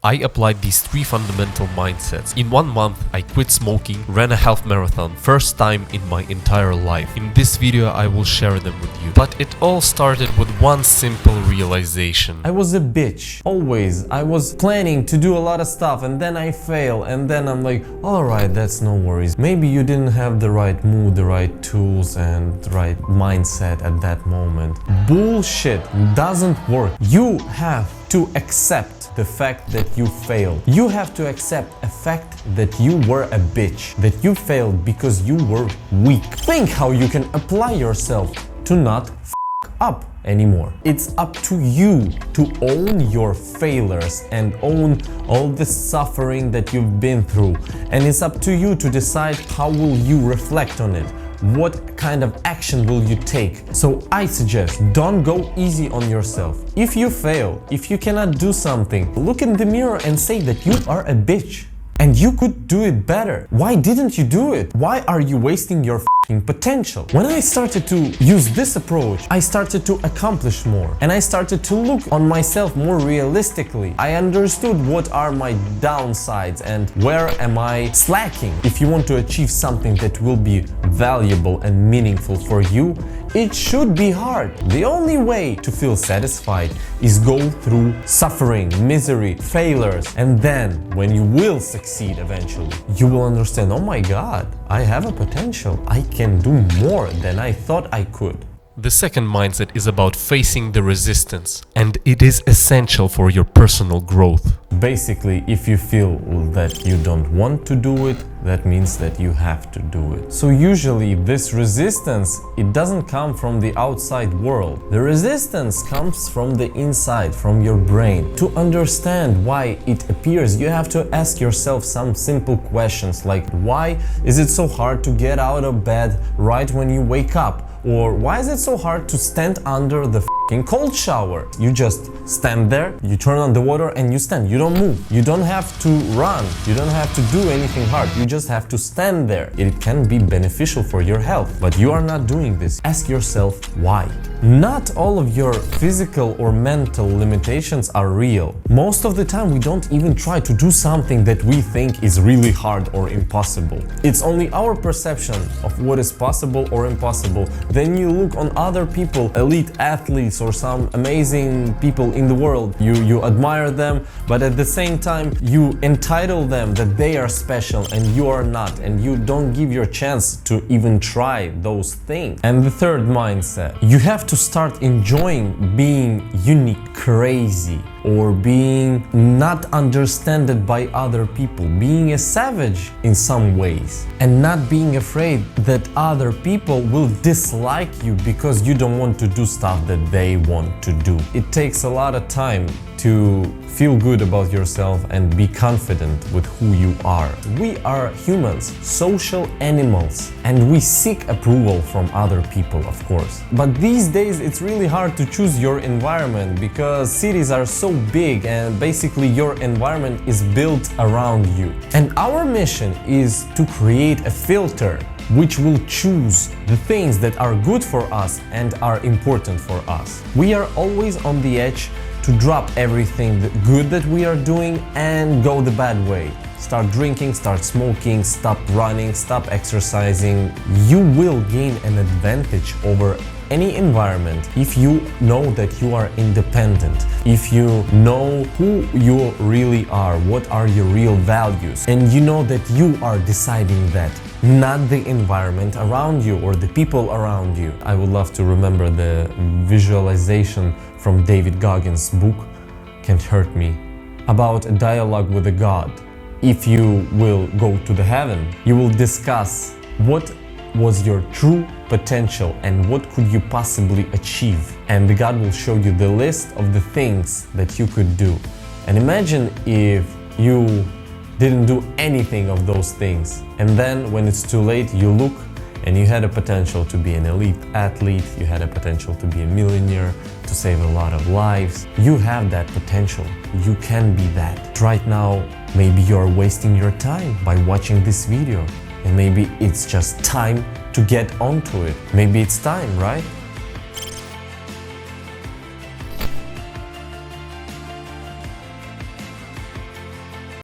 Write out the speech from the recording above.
I applied these 3 fundamental mindsets. In 1 month, I quit smoking, ran a half marathon, first time in my entire life. In this video, I will share them with you. But it all started with one simple realization. I was a bitch, always. I was planning to do a lot of stuff and then I fail and then I'm like, alright, that's no worries. Maybe you didn't have the right mood, the right tools and the right mindset at that moment. Bullshit doesn't work. You have to accept the fact that you failed. You have to accept the fact that you were a bitch, that you failed because you were weak. Think how you can apply yourself to not f up anymore. It's up to you to own your failures and own all the suffering that you've been through. And it's up to you to decide how will you reflect on it. What kind of action will you take? So I suggest don't go easy on yourself. If you fail, if you cannot do something, look in the mirror and say that you are a bitch and you could do it better. Why didn't you do it? Why are you wasting your potential? When I started to use this approach, I started to accomplish more and I started to look on myself more realistically. I understood what are my downsides and where am I slacking. If you want to achieve something that will be valuable and meaningful for you, it should be hard. The only way to feel satisfied is go through suffering, misery, failures, and then when you will succeed eventually, you will understand, oh my God, I have a potential. I can do more than I thought I could. The second mindset is about facing the resistance, and it is essential for your personal growth. Basically, if you feel that you don't want to do it, that means that you have to do it. So usually this resistance, it doesn't come from the outside world. The resistance comes from the inside, from your brain. To understand why it appears, you have to ask yourself some simple questions like, why is it so hard to get out of bed right when you wake up? Or why is it so hard to stand under the cold shower? You just stand there, you turn on the water and you stand. You don't move. You don't have to run. You don't have to do anything hard. You just have to stand there. It can be beneficial for your health, but you are not doing this. Ask yourself why. Not all of your physical or mental limitations are real. Most of the time we don't even try to do something that we think is really hard or impossible. It's only our perception of what is possible or impossible. Then you look on other people, elite athletes or some amazing people in the world. You admire them, but at the same time you entitle them that they are special and you are not, and you don't give your chance to even try those things. And the third mindset, you have to start enjoying being unique, crazy, or being not understood by other people, being a savage in some ways, and not being afraid that other people will dislike you because you don't want to do stuff that they want to do. It takes a lot of time to feel good about yourself and be confident with who you are. We are humans, social animals, and we seek approval from other people, of course. But these days it's really hard to choose your environment because cities are so big and basically your environment is built around you. And our mission is to create a filter which will choose the things that are good for us and are important for us. We are always on the edge to drop everything good that we are doing and go the bad way. Start drinking, start smoking, stop running, stop exercising. You will gain an advantage over any environment if you know that you are independent, if you know who you really are, what are your real values, and you know that you are deciding that, not the environment around you or the people around you. I would love to remember the visualization from David Goggins' book, Can't Hurt Me, about a dialogue with a God. If you will go to the heaven, you will discuss what was your true potential and what could you possibly achieve. And the God will show you the list of the things that you could do. And imagine if you didn't do anything of those things. And then when it's too late, you look and you had a potential to be an elite athlete, you had a potential to be a millionaire, to save a lot of lives. You have that potential. You can be that. Right now, maybe you're wasting your time by watching this video. And maybe it's just time to get onto it. Maybe it's time, right?